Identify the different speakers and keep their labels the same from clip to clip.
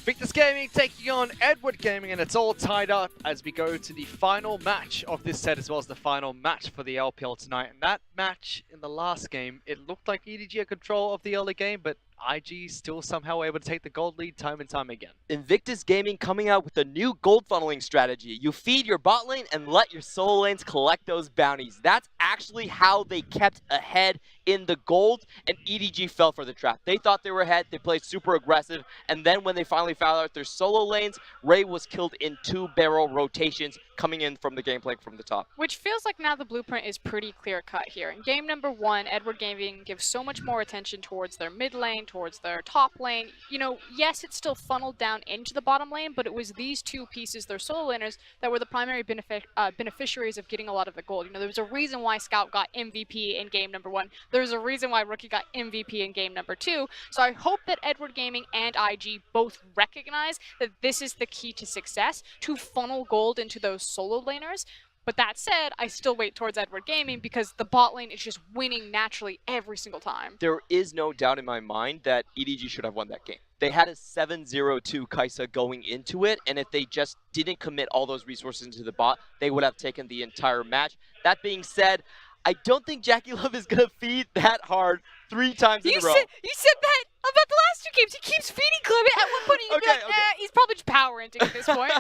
Speaker 1: Invictus Gaming taking on Edward Gaming, and it's all tied up as we go to the final match of this set, as well as the final match for the LPL tonight. And that match in the last game, it looked like EDG had control of the early game, but IG still somehow able to take the gold lead time and time again.
Speaker 2: Invictus Gaming coming out with a new gold funneling strategy. You feed your bot lane and let your solo lanes collect those bounties. That's actually how they kept ahead in the gold, and EDG fell for the trap. They thought they were ahead, they played super aggressive, and then when they finally found out their solo lanes, Ray was killed in 2-barrel rotations coming in from the game plank from the top.
Speaker 3: Which feels like now the blueprint is pretty clear-cut here. In game number 1, Edward Gaming gives so much more attention towards their mid lane, towards their top lane. You know, yes, it's still funneled down into the bottom lane, but it was these two pieces, their solo laners, that were the primary beneficiaries of getting a lot of the gold. You know, there was a reason why Scout got MVP in game number 1. There's a reason why Rookie got MVP in game number 2. So I hope that Edward Gaming and IG both recognize that this is the key to success, to funnel gold into those solo laners. But that said, I still wait towards Edward Gaming because the bot lane is just winning naturally every single time.
Speaker 2: There is no doubt in my mind that EDG should have won that game. They had a 7-0-2 Kai'Sa going into it, and if they just didn't commit all those resources into the bot, they would have taken the entire match. That being said, I don't think Jackie Love is going to feed that hard 3 times in a row.
Speaker 3: You said that about the last 2 games. He keeps feeding Clement. At one point, you'd be like, he's probably just power inting at this point.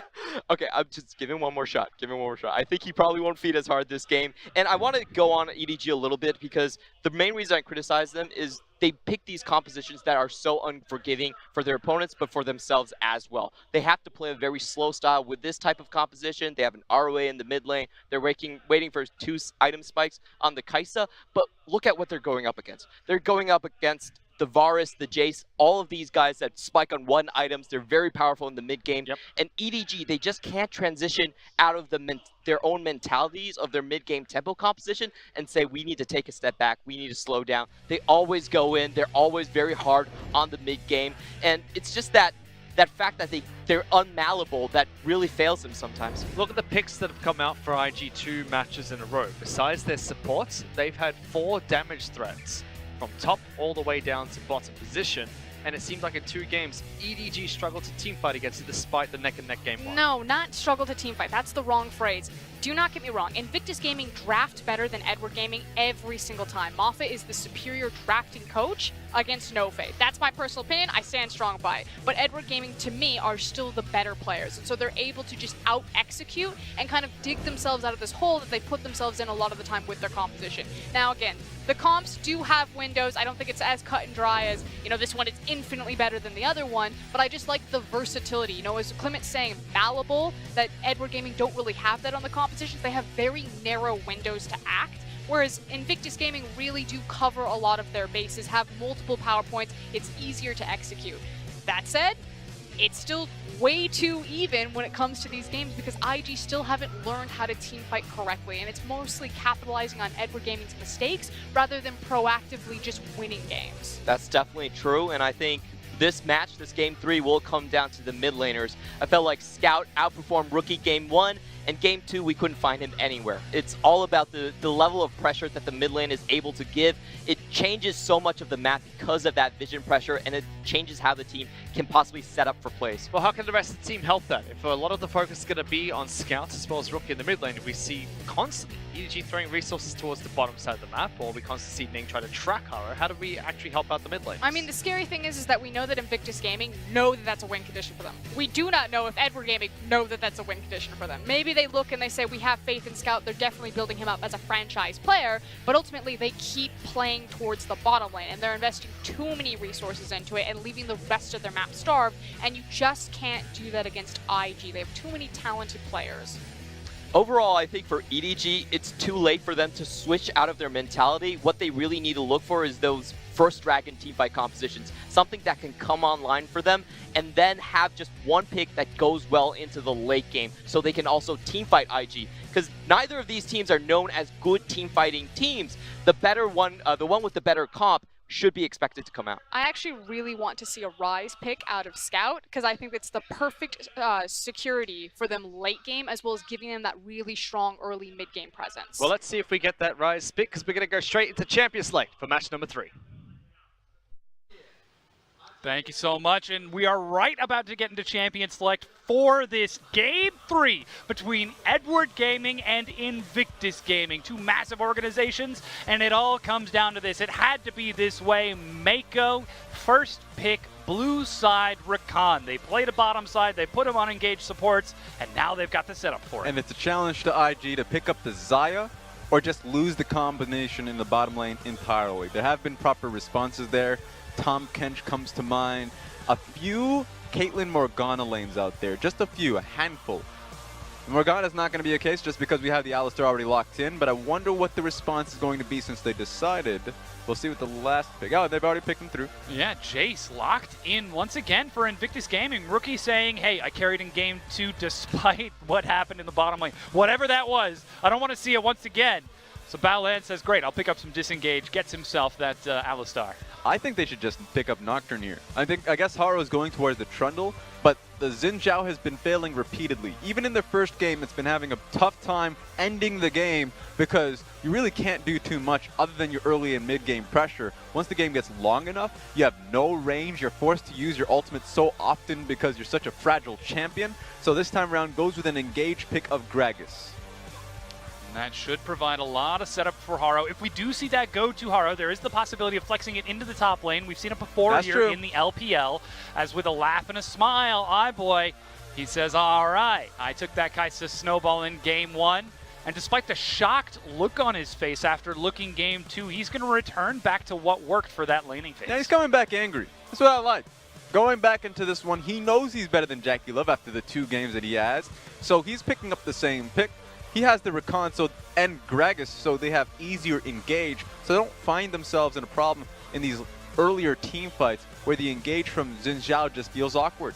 Speaker 2: Okay, I'm just give him one more shot. Give him one more shot. I think he probably won't feed as hard this game. And I want to go on EDG a little bit because the main reason I criticize them is they pick these compositions that are so unforgiving for their opponents, but for themselves as well. They have to play a very slow style with this type of composition. They have an ROA in the mid lane. They're waiting for 2 item spikes on the Kai'Sa, but look at what they're going up against. They're going up against the Varus, the Jace, all of these guys that spike on 1 items. They're very powerful in the mid game. Yep. And EDG, they just can't transition out of their own mentalities of their mid game tempo composition and say, we need to take a step back, we need to slow down. They always go in, they're always very hard on the mid game. And it's just that fact that they're unmalleable that really fails them sometimes.
Speaker 1: Look at the picks that have come out for IG 2 matches in a row. Besides their supports, they've had 4 damage threats from top all the way down to bottom position, and it seems like in 2 games, EDG struggled to teamfight against it despite the neck-and-neck game 1.
Speaker 3: No, not struggle to teamfight. That's the wrong phrase. Do not get me wrong. Invictus Gaming draft better than Edward Gaming every single time. Moffat is the superior drafting coach against No Fade. That's my personal opinion. I stand strong by it. But Edward Gaming, to me, are still the better players. And so they're able to just out-execute and kind of dig themselves out of this hole that they put themselves in a lot of the time with their composition. Now, again, the comps do have windows. I don't think it's as cut and dry as, you know, this one is infinitely better than the other one, but I just like the versatility. You know, as Clement's saying, malleable, that Edward Gaming don't really have that on the compositions. They have very narrow windows to act, whereas Invictus Gaming really do cover a lot of their bases, have multiple power points. It's easier to execute. That said, it's still way too even when it comes to these games because IG still haven't learned how to teamfight correctly, and it's mostly capitalizing on Edward Gaming's mistakes rather than proactively just winning games.
Speaker 2: That's definitely true, and I think this match, this game 3, will come down to the mid laners. I felt like Scout outperformed Rookie game 1, and game 2, we couldn't find him anywhere. It's all about the level of pressure that the mid lane is able to give. It changes so much of the map because of that vision pressure, and it changes how the team can possibly set up for plays.
Speaker 1: Well, how can the rest of the team help that? If a lot of the focus is going to be on Scouts as well as Rookie in the mid lane, we see constantly EDG throwing resources towards the bottom side of the map, or we constantly see Ning try to track Haro. How do we actually help out the mid lane?
Speaker 3: I mean, the scary thing is that we know that Invictus Gaming know that that's a win condition for them. We do not know if Edward Gaming know that that's a win condition for them. Maybe they look and they say, we have faith in Scout, they're definitely building him up as a franchise player, but ultimately they keep playing towards the bottom lane, and they're investing too many resources into it and leaving the rest of their map starved, and you just can't do that against IG. They have too many talented players.
Speaker 2: Overall, I think for EDG, it's too late for them to switch out of their mentality. What they really need to look for is those first dragon teamfight compositions, something that can come online for them, and then have just one pick that goes well into the late game, so they can also teamfight IG. Because neither of these teams are known as good teamfighting teams. The better one, the one with the better comp, should be expected to come out.
Speaker 3: I actually really want to see a Rise pick out of Scout because I think it's the perfect security for them late game, as well as giving them that really strong early mid game presence.
Speaker 1: Well, let's see if we get that Rise pick, because we're going to go straight into Champions Slate for match number 3.
Speaker 4: Thank you so much, and we are right about to get into Champion Select for this Game 3 between Edward Gaming and Invictus Gaming, two massive organizations, and it all comes down to this. It had to be this way. Mako, first pick, blue side, Rakan. They played a bottom side, they put him on engaged supports, and now they've got the setup for it.
Speaker 5: And it's a challenge to IG to pick up the Xayah or just lose the combination in the bottom lane entirely. There have been proper responses there. Tom Kench comes to mind. A few Caitlyn Morgana lanes out there. Just a few, a handful. Morgana's not going to be a case just because we have the Alistar already locked in, but I wonder what the response is going to be since they decided. We'll see what the last pick. Oh, they've already picked him through.
Speaker 4: Yeah, Jace locked in once again for Invictus Gaming. Rookie saying, hey, I carried in game 2 despite what happened in the bottom lane. Whatever that was, I don't want to see it once again. So Balan says, great, I'll pick up some disengage, gets himself that Alistar.
Speaker 5: I think they should just pick up Nocturne here. I guess Haro is going towards the Trundle, but the Xin Zhao has been failing repeatedly. Even in their first game, it's been having a tough time ending the game because you really can't do too much other than your early and mid-game pressure. Once the game gets long enough, you have no range. You're forced to use your ultimate so often because you're such a fragile champion. So this time around goes with an engaged pick of Gragas.
Speaker 4: And that should provide a lot of setup for Haro. If we do see that go to Haro, there is the possibility of flexing it into the top lane. We've seen it before here in the LPL, as with a laugh and a smile, boy, he says, all right, I took that Kai'Sa snowball in game 1. And despite the shocked look on his face after looking game 2, he's going to return back to what worked for that laning phase.
Speaker 5: Yeah, he's coming back angry. That's what I like. Going back into this one, he knows he's better than Jackie Love after the 2 games that he has. So he's picking up the same pick. He has the Rakan and Gragas, so they have easier engage, so they don't find themselves in a problem in these earlier team fights where the engage from Xin Zhao just feels awkward.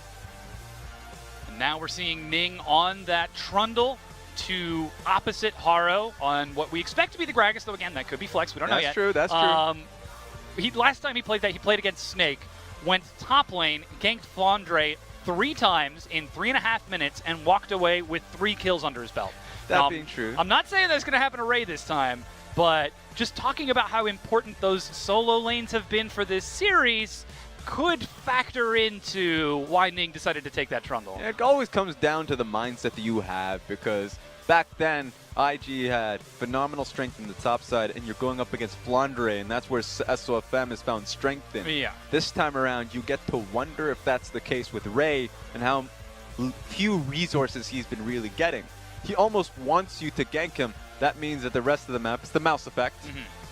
Speaker 4: And now we're seeing Ning on that Trundle to opposite Haro on what we expect to be the Gragas, though again, that could be flex, we don't know yet.
Speaker 5: That's true.
Speaker 4: Last time he played that, he played against Snake, went top lane, ganked Flandre 3 times in 3.5 minutes, and walked away with 3 kills under his belt.
Speaker 5: That being true.
Speaker 4: I'm not saying that's going to happen to Ray this time, but just talking about how important those solo lanes have been for this series could factor into why Ning decided to take that Trundle.
Speaker 5: It always comes down to the mindset that you have, because back then, IG had phenomenal strength in the top side, and you're going up against Flandre, and that's where SOFM has found strength in.
Speaker 4: Yeah.
Speaker 5: This time around, you get to wonder if that's the case with Ray and how few resources he's been really getting. He almost wants you to gank him. That means that the rest of the map, it's the mouse effect,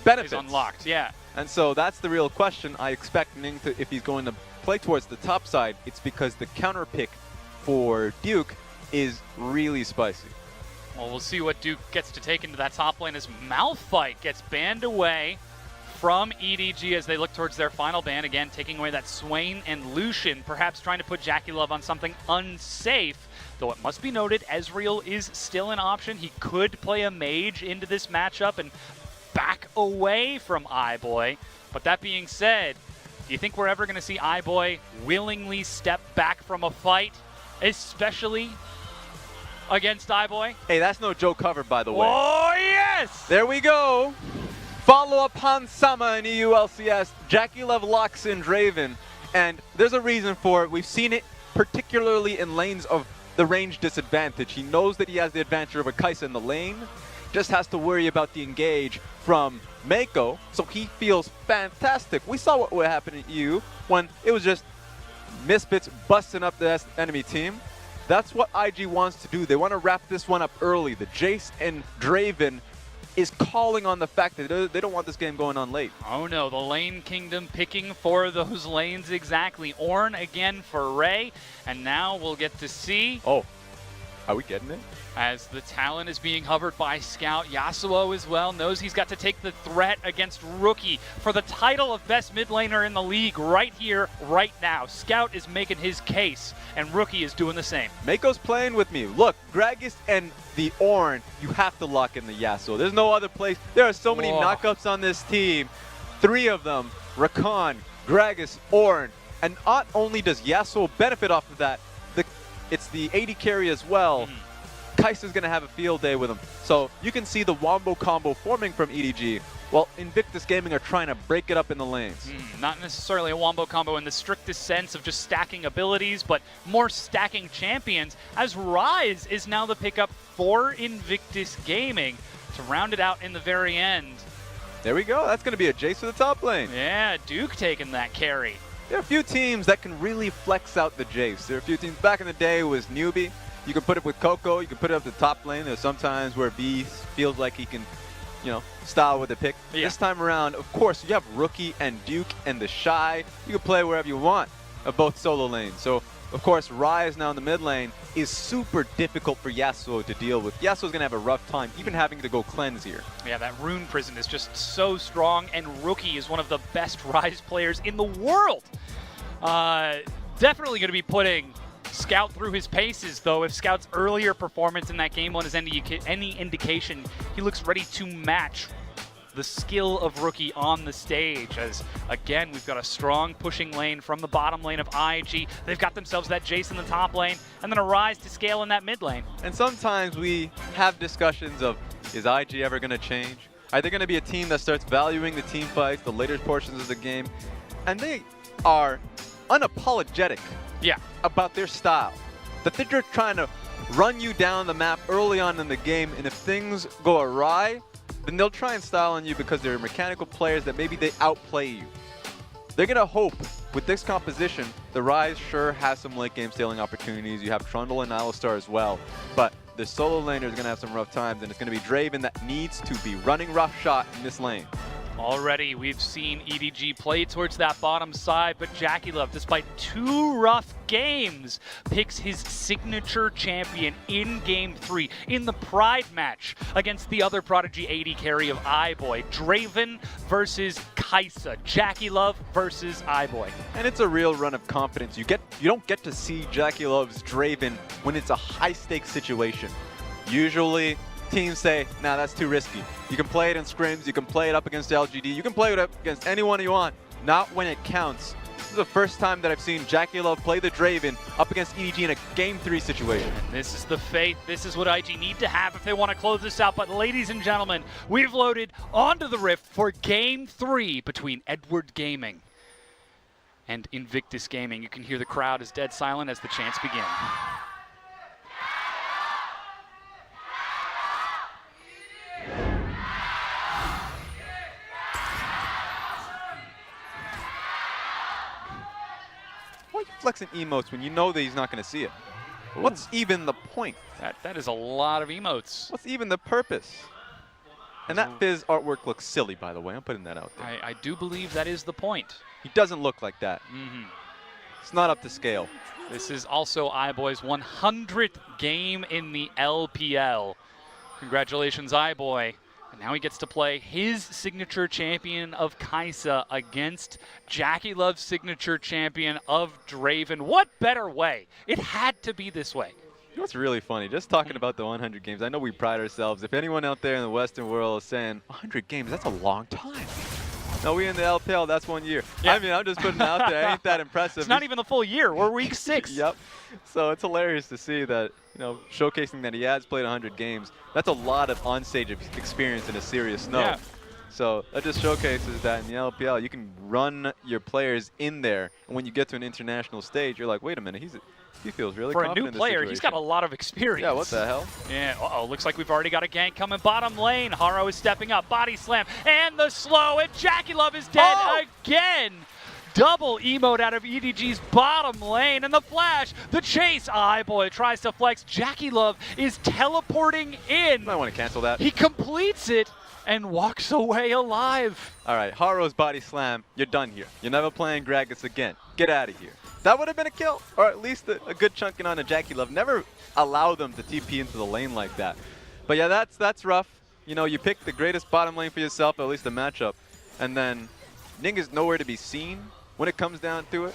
Speaker 5: benefits.
Speaker 4: Is unlocked, yeah.
Speaker 5: And so that's the real question. I expect Ning to, if he's going to play towards the top side, it's because the counter pick for Duke is really spicy.
Speaker 4: Well, we'll see what Duke gets to take into that top lane as Malphite gets banned away from EDG as they look towards their final ban. Again, taking away that Swain and Lucian, perhaps trying to put Jackie Love on something unsafe. Though it must be noted, Ezreal is still an option. He could play a mage into this matchup and back away from iBoy. But that being said, do you think we're ever going to see iBoy willingly step back from a fight, especially against iBoy?
Speaker 5: Hey, that's no joke cover, by the way.
Speaker 4: Oh, yes!
Speaker 5: There we go. Follow up Han Sama in EULCS. Jackie Love locks in Draven, and there's a reason for it. We've seen it particularly in lanes of the range disadvantage. He knows that he has the advantage over Kai'Sa in the lane, just has to worry about the engage from Mako, so he feels fantastic. We saw what would happen in EU when it was just Misfits busting up the enemy team. That's what IG wants to do. They want to wrap this one up early. The Jace and Draven is calling on the fact that they don't want this game going on late.
Speaker 4: Oh no, the Lane Kingdom picking for those lanes exactly. Ornn again for Ray, and now we'll get to see.
Speaker 5: Oh, are we getting it?
Speaker 4: As the talent is being hovered by Scout. Yasuo as well knows he's got to take the threat against Rookie for the title of best mid laner in the league right here, right now. Scout is making his case, and Rookie is doing the same.
Speaker 5: Mako's playing with me. Look, Gragas and the Ornn, you have to lock in the Yasuo. There's no other place. There are so many knockups on this team. 3 of them, Rakan, Gragas, Ornn. And not only does Yasuo benefit off of that, it's the AD carry as well. Kai'Sa's going to have a field day with him. So you can see the wombo combo forming from EDG. while Invictus Gaming are trying to break it up in the lanes.
Speaker 4: Not necessarily a wombo combo in the strictest sense of just stacking abilities, but more stacking champions, as Rise is now the pickup for Invictus Gaming to round it out in the very end.
Speaker 5: There we go. That's going to be a Jace for the top lane.
Speaker 4: Yeah, Duke taking that carry.
Speaker 5: There are a few teams that can really flex out the Jace. There are a few teams back in the day. It was Newbie. You can put it with Coco. You can put it up the top lane. There's sometimes where B feels like he can, you know, style with the pick.
Speaker 4: Yeah.
Speaker 5: This time around, of course, you have Rookie and Duke and the Shy. You can play wherever you want of both solo lanes. So, of course, Rise now in the mid lane is super difficult for Yasuo to deal with. Yasuo's going to have a rough time, even having to go cleanse here.
Speaker 4: Yeah, that Rune Prison is just so strong, and Rookie is one of the best Rise players in the world. Definitely going to be putting Scout through his paces, though. If Scout's earlier performance in that game one is any indication, he looks ready to match the skill of Rookie on the stage. As again, we've got a strong pushing lane from the bottom lane of IG. They've got themselves that Jace in the top lane, and then a Rise to scale in that mid lane.
Speaker 5: And sometimes we have discussions of, is IG ever going to change? Are they going to be a team that starts valuing the team fights, the later portions of the game? And they are unapologetic about their style. That they're just trying to run you down the map early on in the game, and if things go awry, then they'll try and style on you because they're mechanical players that maybe they outplay you. They're going to hope with this composition, the Rise sure has some late game stealing opportunities. You have Trundle and Alistar as well, but the solo laner is going to have some rough times, and it's going to be Draven that needs to be running roughshod in this lane.
Speaker 4: Already, we've seen EDG play towards that bottom side, but JackeyLove, despite 2 rough games, picks his signature champion in Game 3 in the Pride match against the other Prodigy AD carry of iBoy. Draven versus Kaisa. JackeyLove versus iBoy.
Speaker 5: And it's a real run of confidence. You don't get to see JackeyLove's Draven when it's a high-stakes situation. Usually, teams say, nah, that's too risky. You can play it in scrims, you can play it up against LGD, you can play it up against anyone you want, not when it counts. This is the first time that I've seen JackeyLove play the Draven up against EDG in a Game 3 situation.
Speaker 4: This is the faith. This is what IG need to have if they want to close this out. But ladies and gentlemen, we've loaded onto the Rift for Game 3 between Edward Gaming and Invictus Gaming. You can hear the crowd is dead silent as the chants begin.
Speaker 5: Why are you flexing emotes when you know that he's not going to see it? Ooh. What's even the point?
Speaker 4: That is a lot of emotes.
Speaker 5: What's even the purpose? And that Fizz artwork looks silly, by the way. I'm putting that out there.
Speaker 4: I do believe that is the point.
Speaker 5: He doesn't look like that. It's not up to scale.
Speaker 4: This is also iBoy's 100th game in the LPL. Congratulations, iBoy. And now he gets to play his signature champion of Kaisa against JackeyLove's signature champion of Draven. What better way? It had to be this way.
Speaker 5: You know what's really funny? Just talking about the 100 games, I know we pride ourselves. If anyone out there in the Western world is saying 100 games, that's a long time. No, we in the LPL, that's 1 year. Yeah. I mean, I'm just putting it out there. Ain't that impressive?
Speaker 4: It's not even the full year. We're week 6.
Speaker 5: Yep. So it's hilarious to see that, you know, showcasing that he has played 100 games. That's a lot of on-stage experience in a serious snow.
Speaker 4: Yeah.
Speaker 5: So that just showcases that in the LPL, you can run your players in there, and when you get to an international stage, you're like, wait a minute, he feels really confident.
Speaker 4: For a new player, he's got a lot of experience.
Speaker 5: Yeah, what the hell?
Speaker 4: Yeah, uh-oh, looks like we've already got a gank coming bottom lane. Haro is stepping up, body slam, and the slow, and JackeyLove is dead again. Double emote out of EDG's bottom lane, and the flash, the chase. iBoy tries to flex. JackeyLove is teleporting in.
Speaker 5: You might want to cancel that.
Speaker 4: He completes it and walks away alive.
Speaker 5: All right, Haro's body slam, you're done here. You're never playing Gragas again. Get out of here. That would have been a kill, or at least a good chunking on a JackeyLove. Never allow them to TP into the lane like that. But yeah, that's rough. You know, you pick the greatest bottom lane for yourself, at least the matchup, and then Ning is nowhere to be seen when it comes down to it.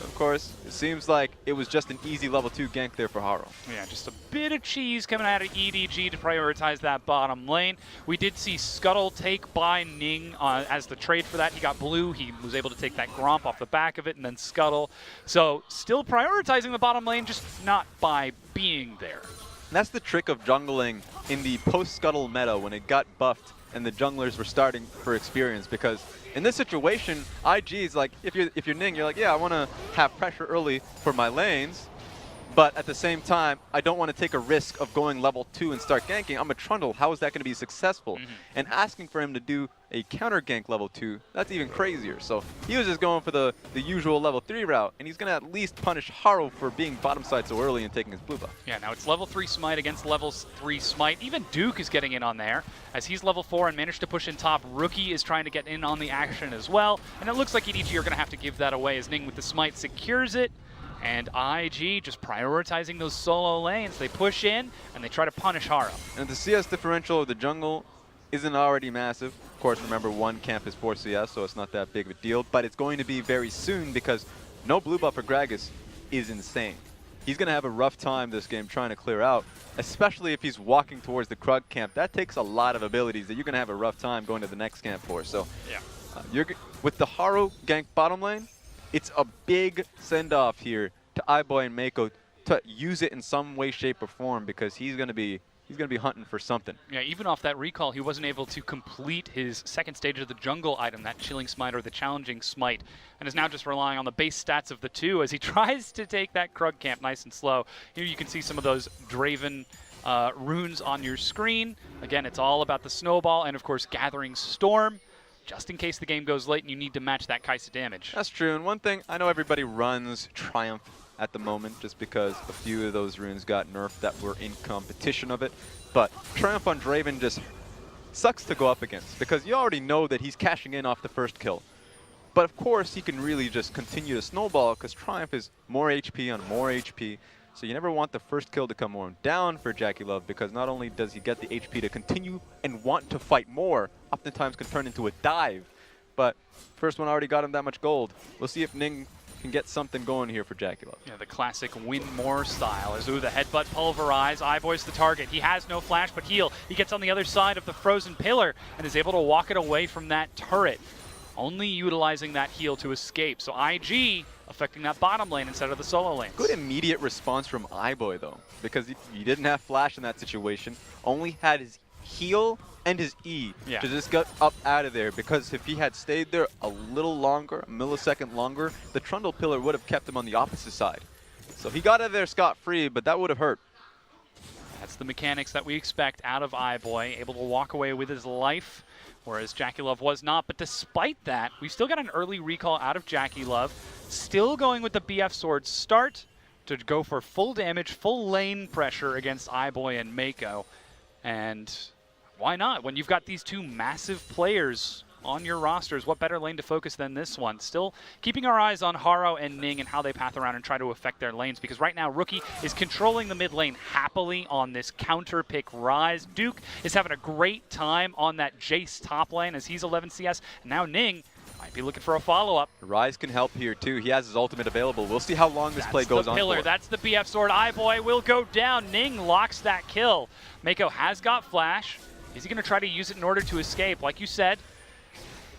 Speaker 5: Of course, it seems like it was just an easy level 2 gank there for Haro.
Speaker 4: Yeah, just a bit of cheese coming out of EDG to prioritize that bottom lane. We did see Scuttle take by Ning as the trade for that. He got blue. He was able to take that Gromp off the back of it and then Scuttle. So still prioritizing the bottom lane, just not by being there.
Speaker 5: And that's the trick of jungling in the post-Scuttle meta when it got buffed and the junglers were starting for experience, because in this situation, IG is like, if you're Ning, you're like, yeah, I want to have pressure early for my lanes, but at the same time, I don't want to take a risk of going level 2 and start ganking. I'm a Trundle. How is that going to be successful? And asking for him to do a counter gank level 2, that's even crazier. So he was just going for the usual level 3 route, and he's going to at least punish Haro for being bottom side so early and taking his blue buff.
Speaker 4: Yeah, now it's level 3 Smite against level 3 Smite. Even Duke is getting in on there, as he's level 4 and managed to push in top. Rookie is trying to get in on the action as well, and it looks like EDG are going to have to give that away as Ning with the Smite secures it. And IG just prioritizing those solo lanes. They push in, and they try to punish Haro.
Speaker 5: And the CS differential of the jungle isn't already massive. Of course, remember, one camp is 4 CS, so it's not that big of a deal. But it's going to be very soon, because no blue buff for Gragas is insane. He's going to have a rough time this game trying to clear out, especially if he's walking towards the Krug camp. That takes a lot of abilities that you're going to have a rough time going to the next camp for. So
Speaker 4: yeah,
Speaker 5: with the Haro gank bottom lane, it's a big send-off here to iBoy and Mako to use it in some way, shape, or form, because he's going to be hunting for something.
Speaker 4: Yeah, even off that recall, he wasn't able to complete his second stage of the jungle item, that Chilling Smite or the Challenging Smite, and is now just relying on the base stats of the 2 as he tries to take that Krug camp nice and slow. Here you can see some of those Draven runes on your screen. Again, it's all about the snowball and, of course, Gathering Storm, just in case the game goes late and you need to match that Kai'Sa damage.
Speaker 5: That's true, and one thing, I know everybody runs Triumph at the moment just because a few of those runes got nerfed that were in competition of it, but Triumph on Draven just sucks to go up against because you already know that he's cashing in off the first kill. But of course, he can really just continue to snowball because Triumph is more HP on more HP. So you never want the first kill to come more down for JackeyLove, because not only does he get the HP to continue and want to fight more, oftentimes can turn into a dive. But first one already got him that much gold. We'll see if Ning can get something going here for JackeyLove.
Speaker 4: Yeah, the classic win more style. As the headbutt pulverize, iBoy's the target. He has no flash but heal. He gets on the other side of the frozen pillar and is able to walk it away from that turret, only utilizing that heal to escape. So IG affecting that bottom lane instead of the solo lanes.
Speaker 5: Good immediate response from iBoy though, because he didn't have flash in that situation, only had his heal and his E to just get up out of there, because if he had stayed there a little longer, a millisecond longer, the Trundle pillar would have kept him on the opposite side. So he got out of there scot-free, but that would have hurt.
Speaker 4: That's the mechanics that we expect out of iBoy, able to walk away with his life, whereas JackeyLove was not. But despite that, we've still got an early recall out of JackeyLove, still going with the BF Sword start to go for full damage, full lane pressure against iBoy and Mako. And why not? When you've got these two massive players on your rosters, what better lane to focus than this one? Still keeping our eyes on Haro and Ning and how they path around and try to affect their lanes, because right now Rookie is controlling the mid lane happily on this counter pick Rise. Duke is having a great time on that Jace top lane as he's 11 CS, and now Ning might be looking for a follow-up.
Speaker 5: Rise can help here too. He has his ultimate available. We'll see how long this play goes on for.
Speaker 4: That's the BF Sword. iBoy will go down. Ning locks that kill. Mako has got flash. Is he going to try to use it in order to escape? Like you said,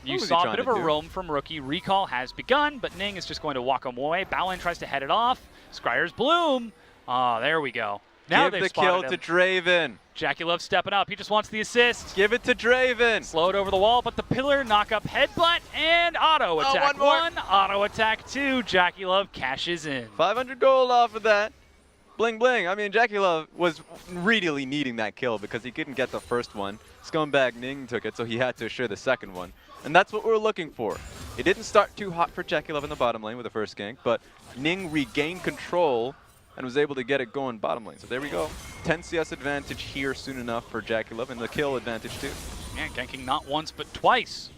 Speaker 4: you saw a bit of a roam from Rookie. Recall has begun, but Ning is just going to walk him away. Bowline tries to head it off. Scryer's Bloom. Ah, there we go. Now
Speaker 5: give the kill to Draven.
Speaker 4: JackeyLove stepping up. He just wants the assist.
Speaker 5: Give it to Draven.
Speaker 4: Slow it over the wall, but the pillar, knock up headbutt, and auto attack. One, auto attack two. JackeyLove cashes in.
Speaker 5: 500 gold off of that. Bling bling. I mean, JackeyLove was really needing that kill because he couldn't get the first one. Scumbag Ning took it, so he had to assure the second one. And that's what we're looking for. It didn't start too hot for JackeyLove in the bottom lane with the first gank, but Ning regained control and was able to get it going bottom lane. So there we go. 10 CS advantage here soon enough for JackeyLove, and the kill advantage too.
Speaker 4: Yeah, ganking not once but twice.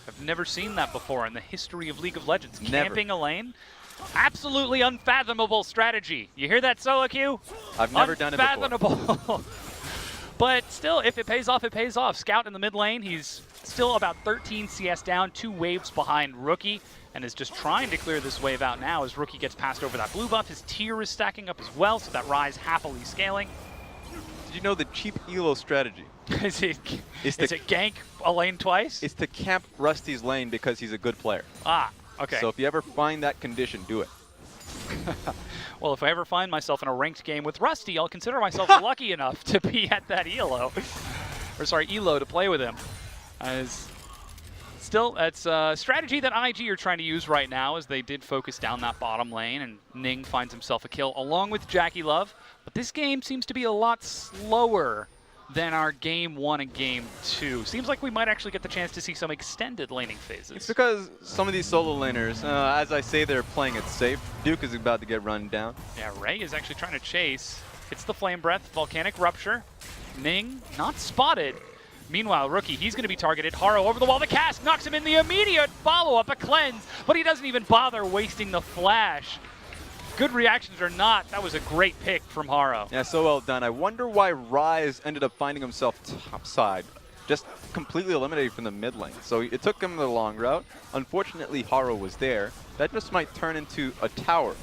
Speaker 4: I've never seen that before in the history of League of Legends.
Speaker 5: Never.
Speaker 4: Camping a lane. Absolutely unfathomable strategy. You hear that, solo queue?
Speaker 5: I've never done it before.
Speaker 4: Unfathomable. But still, if it pays off, it pays off. Scout in the mid lane, he's still about 13 CS down, 2 waves behind Rookie, and is just trying to clear this wave out now as Rookie gets passed over that blue buff. His tier is stacking up as well, so that Rise happily scaling.
Speaker 5: Did you know the cheap elo strategy?
Speaker 4: Is it gank a lane twice?
Speaker 5: It's to camp Rusty's lane because he's a good player.
Speaker 4: Ah, okay.
Speaker 5: So if you ever find that condition, do it.
Speaker 4: Well, if I ever find myself in a ranked game with Rusty, I'll consider myself lucky enough to be at that elo. Or sorry, elo to play with him. As still, that's a strategy that IG are trying to use right now, as they did focus down that bottom lane, and Ning finds himself a kill along with Jackie Love. But this game seems to be a lot slower than our game 1 and game 2. Seems like we might actually get the chance to see some extended laning phases.
Speaker 5: It's because some of these solo laners, as I say, they're playing it safe. Duke is about to get run down.
Speaker 4: Yeah, Ray is actually trying to chase. Hits the Flame Breath, Volcanic Rupture. Ning not spotted. Meanwhile, Rookie, he's going to be targeted. Haro over the wall, the cast knocks him in the immediate follow-up, a cleanse, but he doesn't even bother wasting the flash. Good reactions or not, that was a great pick from Haro.
Speaker 5: Yeah, so well done. I wonder why Rise ended up finding himself topside, just completely eliminated from the mid lane. So it took him the long route. Unfortunately, Haro was there. That just might turn into a tower.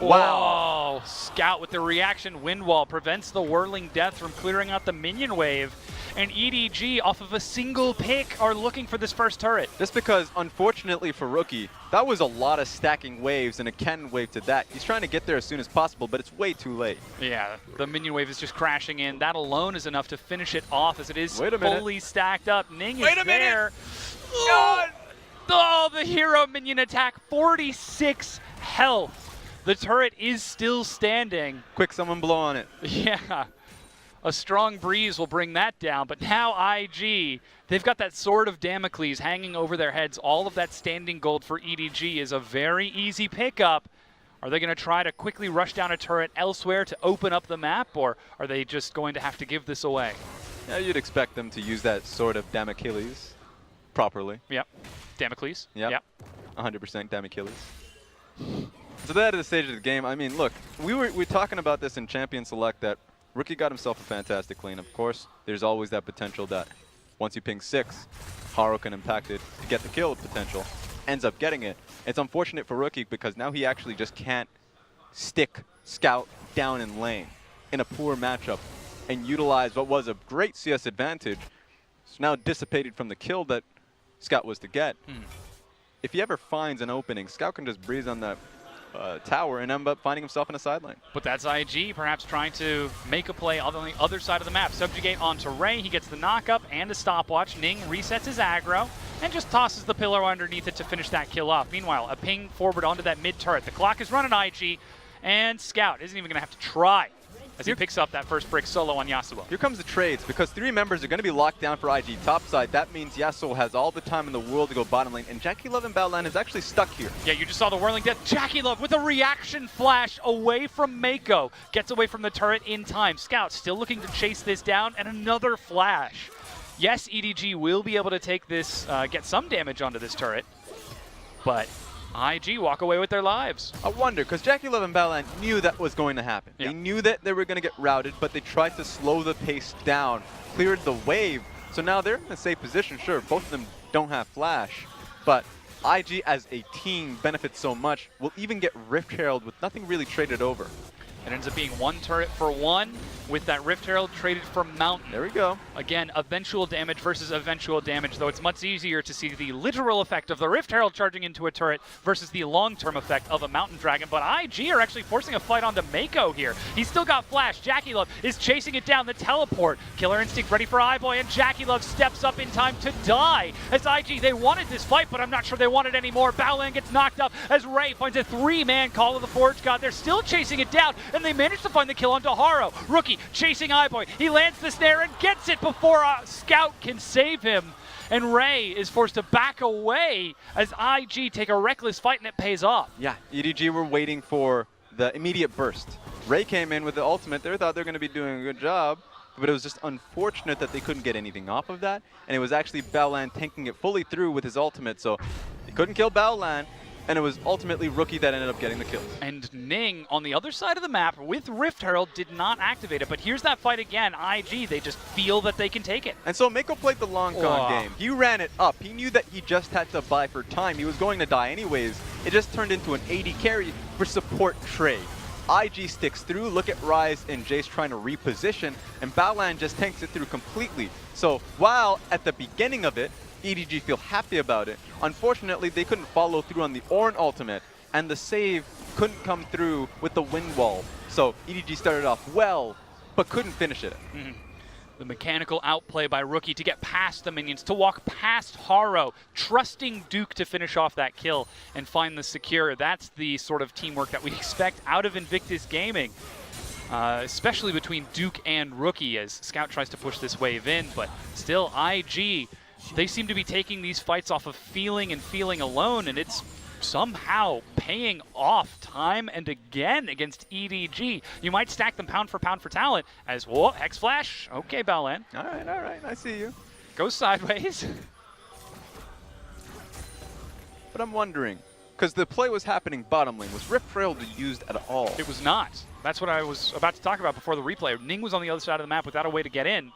Speaker 4: Wow. Scout with the reaction wind wall prevents the whirling death from clearing out the minion wave. And EDG, off of a single pick, are looking for this first turret.
Speaker 5: Just because, unfortunately for Rookie, that was a lot of stacking waves and a cannon wave to that. He's trying to get there as soon as possible, but it's way too late.
Speaker 4: Yeah, the minion wave is just crashing in. That alone is enough to finish it off, as it is
Speaker 5: Wait a minute.
Speaker 4: fully stacked up. Ning
Speaker 1: Wait
Speaker 4: is
Speaker 1: a minute.
Speaker 4: there. Oh, the hero minion attack, 46 health. The turret is still standing.
Speaker 5: Quick, someone blow on it.
Speaker 4: Yeah. A strong breeze will bring that down, but now IG, they've got that sword of Damocles hanging over their heads. All of that standing gold for EDG is a very easy pickup. Are they going to try to quickly rush down a turret elsewhere to open up the map, or are they just going to have to give this away?
Speaker 5: Yeah, you'd expect them to use that sword of Damocles properly.
Speaker 4: Yep. Damocles.
Speaker 5: Yep. 100% Damocles. So that is the stage of the game. I mean, look, we were talking about this in Champion Select that Rookie got himself a fantastic lane. Of course, there's always that potential that once you ping 6, Haro can impact it to get the kill potential. Ends up getting it. It's unfortunate for Rookie because now he actually just can't stick Scout down in lane in a poor matchup and utilize what was a great CS advantage. It's now dissipated from the kill that Scout was to get. If he ever finds an opening, Scout can just breeze on that tower and end up finding himself in a side lane.
Speaker 4: But that's IG perhaps trying to make a play on the other side of the map. Subjugate onto Ray. He gets the knock-up and a stopwatch. Ning resets his aggro and just tosses the pillar underneath it to finish that kill off. Meanwhile, a ping forward onto that mid turret. The clock is running IG, and Scout isn't even going to have to try as he picks up that first brick solo on Yasuo.
Speaker 5: Here comes the trades, because 3 members are going to be locked down for IG topside. That means Yasuo has all the time in the world to go bottom lane, and Jackie Love and Battleland is actually stuck here.
Speaker 4: Yeah, you just saw the whirling death. Jackie Love with a reaction flash away from Mako. Gets away from the turret in time. Scout still looking to chase this down, and another flash. Yes, EDG will be able to take this, get some damage onto this turret, but IG walk away with their lives.
Speaker 5: I wonder, because Jackie Love and Battleland knew that was going to happen.
Speaker 4: Yeah.
Speaker 5: They knew that they were going to get routed, but they tried to slow the pace down, cleared the wave. So now they're in a safe position. Sure, both of them don't have flash, but IG as a team benefits so much. Will even get Rift Herald with nothing really traded over.
Speaker 4: It ends up being 1 turret for 1 with that Rift Herald traded for Mountain.
Speaker 5: There we go.
Speaker 4: Again, eventual damage versus eventual damage, though it's much easier to see the literal effect of the Rift Herald charging into a turret versus the long-term effect of a Mountain Dragon. But IG are actually forcing a fight onto Mako here. He's still got flash. Jackie Love is chasing it down. The teleport. Killer Instinct ready for Eyeboy, and Jackie Love steps up in time to die. As IG, they wanted this fight, but I'm not sure they want it anymore. Battleland gets knocked up as Ray finds a 3-man Call of the Forge God. They're still chasing it down, and they manage to find the kill onto Haro. Rookie chasing Eyeboy. He lands the snare and gets it before Scout can save him. And Ray is forced to back away as IG take a reckless fight, and it pays off.
Speaker 5: Yeah, EDG were waiting for the immediate burst. Ray came in with the ultimate. They thought they were going to be doing a good job, but it was just unfortunate that they couldn't get anything off of that. And it was actually Battleland tanking it fully through with his ultimate, so he couldn't kill Battleland. And it was ultimately Rookie that ended up getting the kills.
Speaker 4: And Ning on the other side of the map with Rift Herald did not activate it, but here's that fight again. IG, they just feel that they can take it.
Speaker 5: And so Mako played the long con game. He ran it up. He knew that he just had to buy for time. He was going to die anyways. It just turned into an AD carry for support trade. IG sticks through. Look at Rise and Jace trying to reposition, and Battleland just tanks it through completely. So while at the beginning of it, EDG feel happy about it, unfortunately they couldn't follow through on the Ornn ultimate, and the save couldn't come through with the wind wall. So EDG started off well, but couldn't finish it.
Speaker 4: The mechanical outplay by Rookie to get past the minions, to walk past Haro, trusting Duke to finish off that kill and find the secure. That's the sort of teamwork that we expect out of Invictus Gaming, especially between Duke and Rookie as Scout tries to push this wave in. But still, IG, they seem to be taking these fights off of feeling and feeling alone, and it's somehow paying off time and again against EDG. You might stack them pound for talent as, whoa, Hex Flash. Okay, Balan.
Speaker 5: All right, I see you.
Speaker 4: Go sideways.
Speaker 5: But I'm wondering, because the play was happening bottom lane, was Rift Herald used at all?
Speaker 4: It was not. That's what I was about to talk about before the replay. Ning was on the other side of the map without a way to get in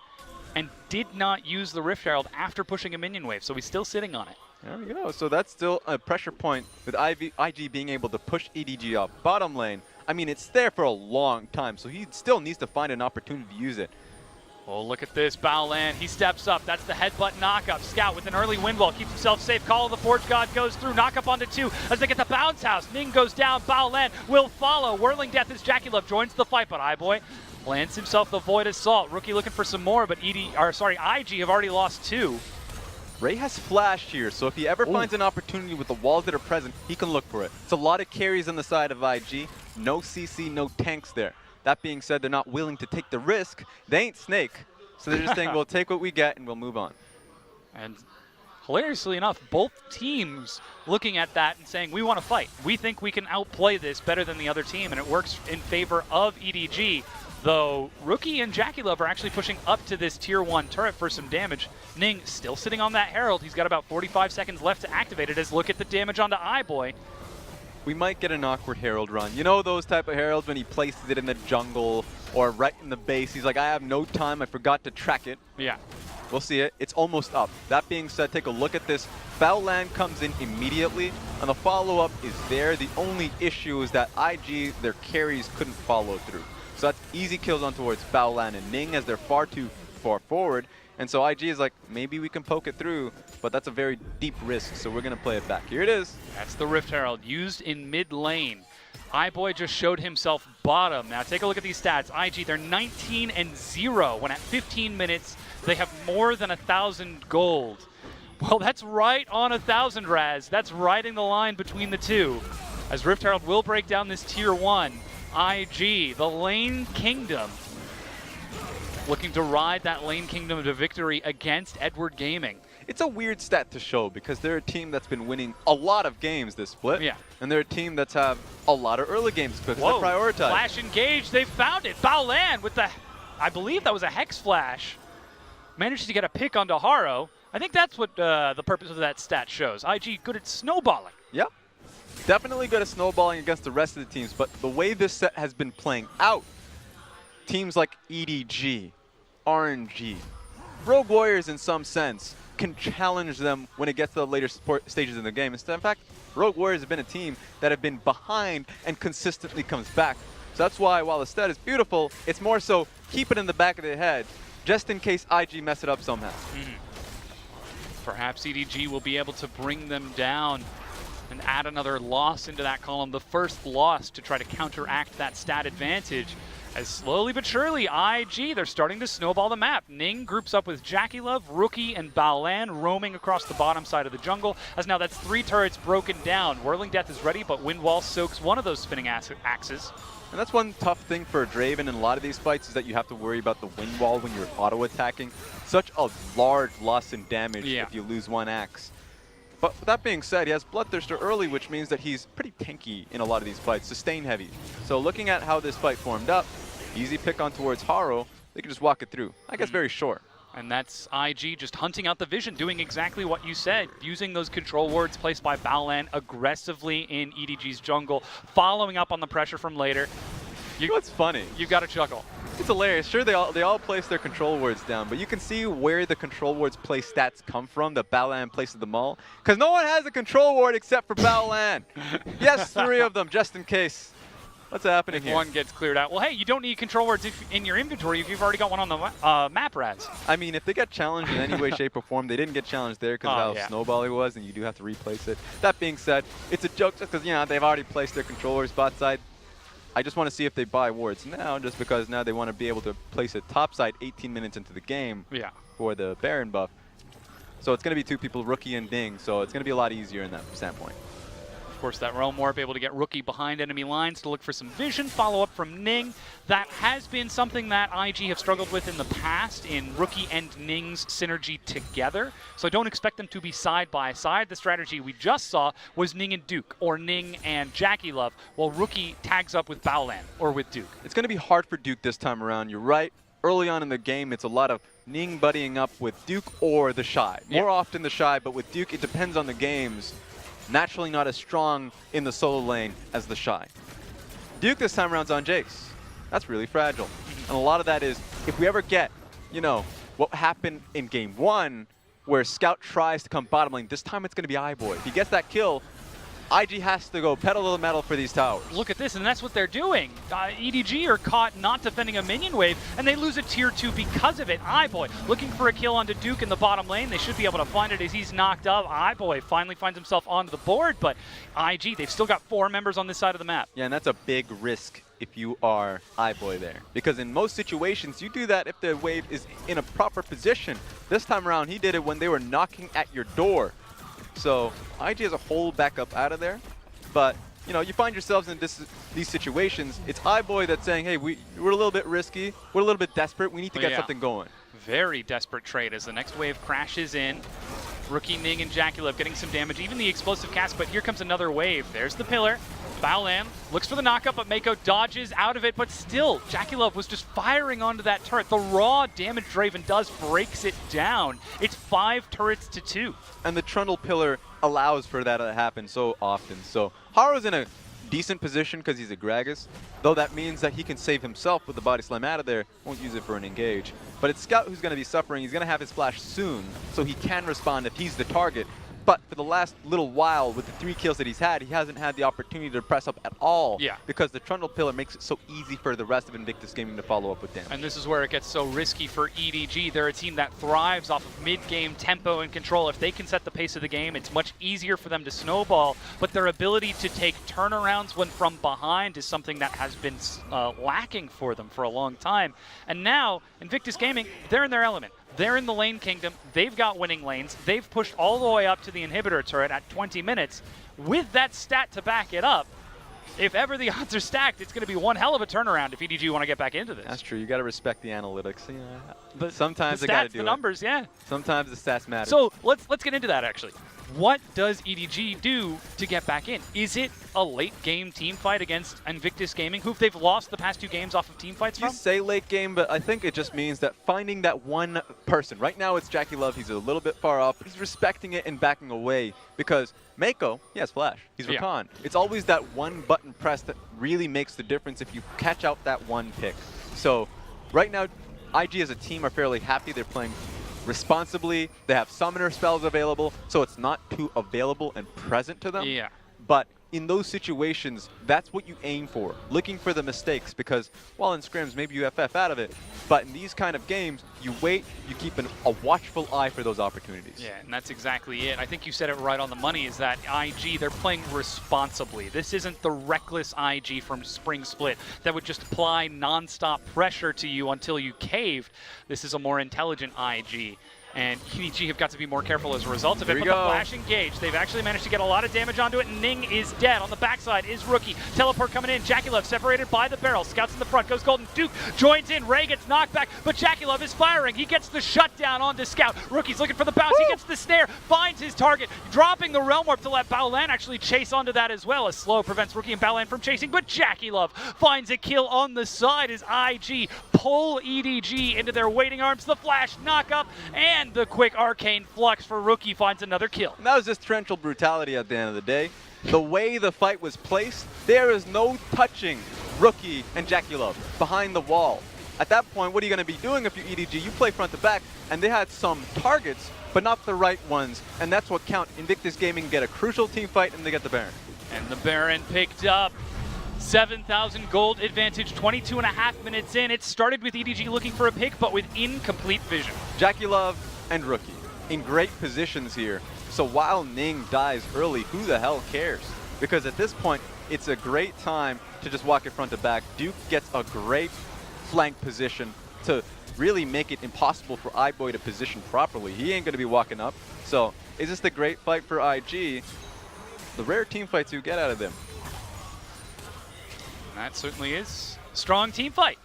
Speaker 4: and did not use the Rift Herald after pushing a minion wave, so he's still sitting on it.
Speaker 5: There we go. So that's still a pressure point with IG being able to push EDG off bottom lane. I mean, it's there for a long time, so he still needs to find an opportunity to use it.
Speaker 4: Oh, look at this. Baolan, he steps up. That's the headbutt knock-up. Scout with an early wind wall, keeps himself safe. Call of the Forge God goes through. Knock-up onto 2 as they get the bounce house. Ning goes down. Baolan will follow. Whirling Death as Jackie Love joins the fight, but iBoy lands himself the Void Assault. Rookie looking for some more, but IG have already lost 2.
Speaker 5: Ray has flash here, so if he ever finds an opportunity with the walls that are present, he can look for it. It's a lot of carries on the side of IG. No CC, no tanks there. That being said, they're not willing to take the risk. They ain't Snake, so they're just saying, we'll take what we get and we'll move on.
Speaker 4: And hilariously enough, both teams looking at that and saying, we want to fight. We think we can outplay this better than the other team, and it works in favor of EDG. Though Rookie and Jackie Love are actually pushing up to this tier 1 turret for some damage. Ning still sitting on that Herald. He's got about 45 seconds left to activate it as look at the damage onto iBoy.
Speaker 5: We might get an awkward Herald run. You know those type of Heralds when he places it in the jungle or right in the base. He's like, I have no time. I forgot to track it.
Speaker 4: Yeah.
Speaker 5: We'll see it. It's almost up. That being said, take a look at this. Baolan comes in immediately, and the follow-up is there. The only issue is that IG, their carries couldn't follow through. So that's easy kills on towards Baolan and Ning as they're far too far forward. And so IG is like, maybe we can poke it through, but that's a very deep risk, so we're going to play it back. Here it is.
Speaker 4: That's the Rift Herald used in mid lane. iBoy just showed himself bottom. Now take a look at these stats. IG, they're 19-0 when at 15 minutes they have more than 1,000 gold. Well, that's right on 1,000, Raz. That's riding the line between the two. As Rift Herald will break down this tier 1. IG, the Lane Kingdom, looking to ride that Lane Kingdom to victory against Edward Gaming.
Speaker 5: It's a weird stat to show because they're a team that's been winning a lot of games this split.
Speaker 4: Yeah.
Speaker 5: And they're a team that's have a lot of early games because they're prioritized.
Speaker 4: Flash engaged, they found it. Baolan with the, I believe that was a Hex Flash. Managed to get a pick onto Haro. I think that's what the purpose of that stat shows. IG good at snowballing.
Speaker 5: Yep. Definitely good at snowballing against the rest of the teams, but the way this set has been playing out, teams like EDG, RNG, Rogue Warriors in some sense, can challenge them when it gets to the later stages in the game. Instead, in fact, Rogue Warriors have been a team that have been behind and consistently comes back. So that's why, while the stat is beautiful, it's more so keep it in the back of their head, just in case IG mess it up somehow.
Speaker 4: Perhaps EDG will be able to bring them down and add another loss into that column. The first loss to try to counteract that stat advantage. As slowly but surely, IG, they're starting to snowball the map. Ning groups up with Jackie Love, Rookie, and Baolan roaming across the bottom side of the jungle. As now that's 3 turrets broken down. Whirling Death is ready, but Wind Wall soaks one of those spinning axes.
Speaker 5: And that's one tough thing for Draven in a lot of these fights is that you have to worry about the wind wall when you're auto-attacking. Such a large loss in damage if you lose one axe. But with that being said, he has Bloodthirster early, which means that he's pretty tanky in a lot of these fights, sustain heavy. So looking at how this fight formed up, easy pick on towards Haro, they can just walk it through. I guess very short.
Speaker 4: And that's IG just hunting out the vision, doing exactly what you said, using those control wards placed by Baolan aggressively in EDG's jungle, following up on the pressure from later.
Speaker 5: You know what's funny?
Speaker 4: You've got to chuckle.
Speaker 5: It's hilarious. Sure, they all place their control wards down, but you can see where the control wards play stats come from, that Baolan places them all. Because no one has a control ward except for Baolan. Yes, 3 of them, just in case. What's happening here?
Speaker 4: One gets cleared out. Well, hey, you don't need control wards in your inventory if you've already got one on the map, Raz.
Speaker 5: I mean, if they got challenged in any way, shape, or form, they didn't get challenged there because of how snowball it was, and you do have to replace it. That being said, it's a joke just because, you know, they've already placed their controllers bot side. I just want to see if they buy wards now, just because now they want to be able to place it topside 18 minutes into the game for the Baron buff. So it's going to be two people, Rookie and Ding, so it's going to be a lot easier in that standpoint.
Speaker 4: Of course, that Realm Warp able to get Rookie behind enemy lines to look for some vision. Follow up from Ning. That has been something that IG have struggled with in the past in Rookie and Ning's synergy together. So I don't expect them to be side by side. The strategy we just saw was Ning and Duke, or Ning and Jackie Love, while Rookie tags up with Baolan or with Duke.
Speaker 5: It's going to be hard for Duke this time around. You're right. Early on in the game, it's a lot of Ning buddying up with Duke or the Shy. More often the Shy, but with Duke, it depends on the games. Naturally not as strong in the solo lane as the Shy. Duke this time around's on Jace. That's really fragile. And a lot of that is, if we ever get, you know, what happened in game 1, where Scout tries to come bottom lane, this time it's going to be iBoy. If he gets that kill, IG has to go pedal to the metal for these towers.
Speaker 4: Look at this, and that's what they're doing. EDG are caught not defending a minion wave, and they lose a tier 2 because of it. iBoy looking for a kill onto Duke in the bottom lane. They should be able to find it as he's knocked up. iBoy finally finds himself onto the board, but IG, they've still got 4 members on this side of the map.
Speaker 5: Yeah, and that's a big risk if you are iBoy there. Because in most situations, you do that if the wave is in a proper position. This time around, he did it when they were knocking at your door. So IG has a whole backup out of there, but you know, you find yourselves in these situations. It's iBoy that's saying, hey, we're a little bit risky, we're a little bit desperate, we need to get something going.
Speaker 4: Very desperate trade as the next wave crashes in. Rookie Ning and Jackie Love getting some damage, even the explosive cast, but here comes another wave. There's the pillar. Baolan looks for the knockup, but Mako dodges out of it, but still, Jackie Love was just firing onto that turret. The raw damage Draven does breaks it down. It's 5 turrets to 2.
Speaker 5: And the Trundle pillar allows for that to happen so often. So Haru's in a decent position because he's a Gragas, though that means that he can save himself with the body slam out of there, won't use it for an engage. But it's Scout who's going to be suffering. He's going to have his flash soon, so he can respond if he's the target. But for the last little while, with the 3 kills that he's had, he hasn't had the opportunity to press up at all. Because the Trundle pillar makes it so easy for the rest of Invictus Gaming to follow up with damage.
Speaker 4: And this is where it gets so risky for EDG. They're a team that thrives off of mid-game tempo and control. If they can set the pace of the game, it's much easier for them to snowball. But their ability to take turnarounds when from behind is something that has been lacking for them for a long time. And now, Invictus Gaming, they're in their element. They're in the lane kingdom. They've got winning lanes. They've pushed all the way up to the inhibitor turret at 20 minutes. With that stat to back it up, if ever the odds are stacked, it's going to be one hell of a turnaround if EDG want to get back into this.
Speaker 5: That's true. You got to respect the analytics. Yeah.
Speaker 4: But
Speaker 5: sometimes
Speaker 4: the
Speaker 5: they got to
Speaker 4: stats,
Speaker 5: do
Speaker 4: the
Speaker 5: it.
Speaker 4: numbers, yeah.
Speaker 5: Sometimes the stats matter.
Speaker 4: So let's get into that actually. What does EDG do to get back in? Is it a late game team fight against Invictus Gaming, who they've lost the past 2 games off of team fights from?
Speaker 5: You say late game, but I think it just means that finding that one person. Right now it's Jackie Love. He's a little bit far off, but he's respecting it and backing away because Mako, he has flash. He's Rakan. It's always that one button press that really makes the difference if you catch out that one pick. So right now, IG as a team are fairly happy. They're playing responsibly. They have summoner spells available, so it's not too available and present to them. But in those situations, that's what you aim for, looking for the mistakes, because while in scrims, maybe you FF out of it, but in these kind of games, you wait, you keep a watchful eye for those opportunities.
Speaker 4: Yeah, and that's exactly it. I think you said it right on the money, is that IG, they're playing responsibly. This isn't the reckless IG from Spring Split that would just apply non-stop pressure to you until you caved. This is a more intelligent IG. And EDG have got to be more careful as a result of it. But the flash engage, they've actually managed to get a lot of damage onto it. Ning is dead. On the backside is Rookie. Teleport coming in. Jackie Love separated by the barrel. Scouts in the front. Goes Golden. Duke joins in. Ray gets knocked back. But Jackie Love is firing. He gets the shutdown onto Scout. Rookie's looking for the bounce. He gets the snare. Finds his target. Dropping the Realm Warp to let Baolan actually chase onto that as well. A slow prevents Rookie and Baolan from chasing. But Jackie Love finds a kill on the side as IG pull EDG into their waiting arms. The flash knock up and the quick arcane flux for Rookie finds another kill.
Speaker 5: And that was just torrential brutality at the end of the day. The way the fight was placed, there is no touching Rookie and Jackie Love behind the wall. At that point, what are you going to be doing if you're EDG? You play front to back, and they had some targets, but not the right ones, and that's what counts. Invictus Gaming get a crucial team fight, and they get the Baron.
Speaker 4: And the Baron picked up. 7,000 gold advantage, 22.5 minutes in. It started with EDG looking for a pick, but with incomplete vision.
Speaker 5: Jackie Love and Rookie in great positions here. So while Ning dies early, who the hell cares? Because at this point, it's a great time to just walk it front to back. Duke gets a great flank position to really make it impossible for iBoy to position properly. He ain't going to be walking up. So is this the great fight for IG? The rare team fights you get out of them.
Speaker 4: That certainly is strong team fight.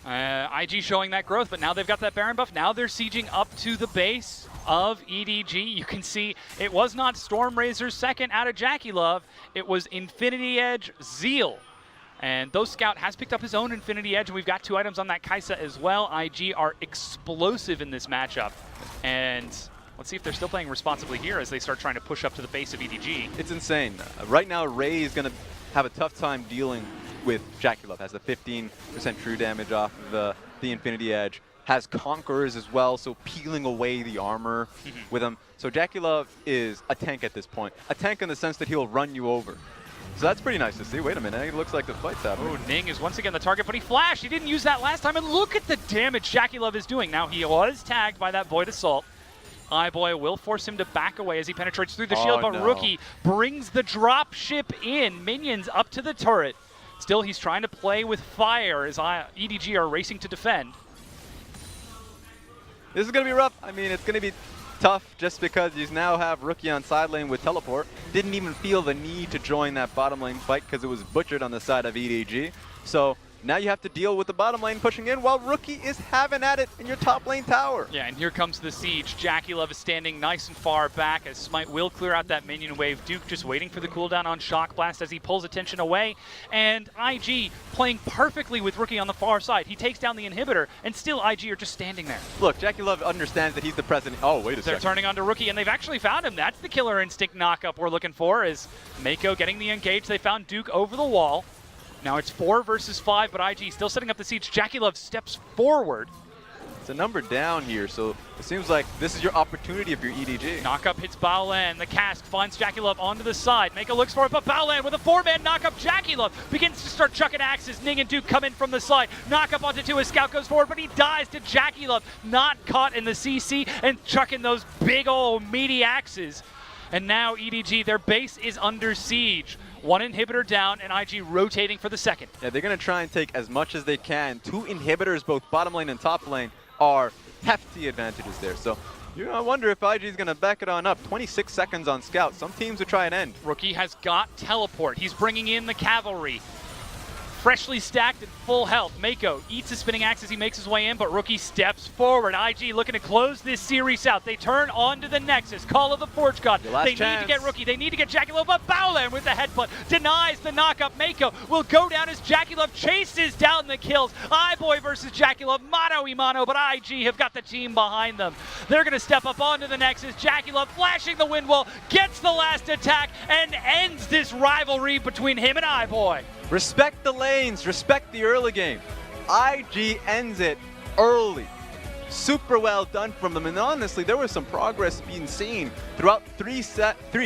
Speaker 4: IG showing that growth, but now they've got that Baron buff. Now they're sieging up to the base of EDG. You can see it was not Stormrazor's second out of Jackie Love. It was Infinity Edge Zeal. And though Scout has picked up his own Infinity Edge, and we've got 2 items on that Kaisa as well, IG are explosive in this matchup. And let's see if they're still playing responsibly here as they start trying to push up to the base of EDG.
Speaker 5: It's insane. Right now, Ray is going to have a tough time dealing with Jackie Love. Has the 15% true damage off of the Infinity Edge. Has Conquerors as well, so peeling away the armor with him. So Jackie Love is a tank at this point. A tank in the sense that he'll run you over. So that's pretty nice to see. Wait a minute, it looks like the fight's happening.
Speaker 4: Oh, Ning is once again the target, but he flashed. He didn't use that last time, and look at the damage Jackie Love is doing. Now, he was tagged by that Void Assault. iBoy will force him to back away as he penetrates through the shield, but
Speaker 5: no.
Speaker 4: Rookie brings the drop ship in. Minions up to the turret. Still, he's trying to play with fire as EDG are racing to defend.
Speaker 5: This is going to be rough. I mean, it's going to be tough just because you now have Rookie on side lane with teleport. Didn't even feel the need to join that bottom lane fight because it was butchered on the side of EDG. So now you have to deal with the bottom lane pushing in while Rookie is having at it in your top lane tower.
Speaker 4: Yeah, and here comes the siege. Jackie Love is standing nice and far back as Smite will clear out that minion wave. Duke just waiting for the cooldown on Shock Blast as he pulls attention away. And IG playing perfectly with Rookie on the far side. He takes down the inhibitor, and still IG are just standing there.
Speaker 5: Look, Jackie Love understands that he's the president. Oh, wait a
Speaker 4: They're
Speaker 5: second.
Speaker 4: turning onto Rookie, and they've actually found him. That's the killer instinct knockup we're looking for, is Mako getting the engage. They found Duke over the wall. Now it's 4 versus 5, but IG still setting up the siege. Jackie Love steps forward.
Speaker 5: It's a number down here, so it seems like this is your opportunity if you're EDG.
Speaker 4: Knockup hits Baolan. The cask finds Jackie Love onto the side. Mako looks for it, but Baolan with a 4-man knockup. Jackie Love begins to start chucking axes. Ning and Duke come in from the side. Knockup onto 2 as Scout goes forward, but he dies to Jackie Love. Not caught in the CC and chucking those big old meaty axes. And now EDG, their base is under siege. 1 inhibitor down, and IG rotating for the second.
Speaker 5: Yeah, they're going to try and take as much as they can. 2 inhibitors, both bottom lane and top lane, are hefty advantages there. So, I wonder if IG is going to back it on up. 26 seconds on Scout. Some teams would try and end.
Speaker 4: Rookie has got teleport. He's bringing in the cavalry. Freshly stacked and full health. Mako eats a spinning axe as he makes his way in, but Rookie steps forward. IG looking to close this series out. They turn onto the Nexus. Call of the Forge God. They need to get Rookie. They need to get Jackie Love, but Baolan with the headbutt denies the knockup. Mako will go down as Jackie Love chases down the kills. iBoy versus Jackie Love, mano y mano, but IG have got the team behind them. They're going to step up onto the Nexus. Jackie Love flashing the wind wall, gets the last attack, and ends this rivalry between him and iBoy.
Speaker 5: Respect the lanes, respect the early game. IG ends it early. Super well done from them, and honestly, there was some progress being seen throughout 3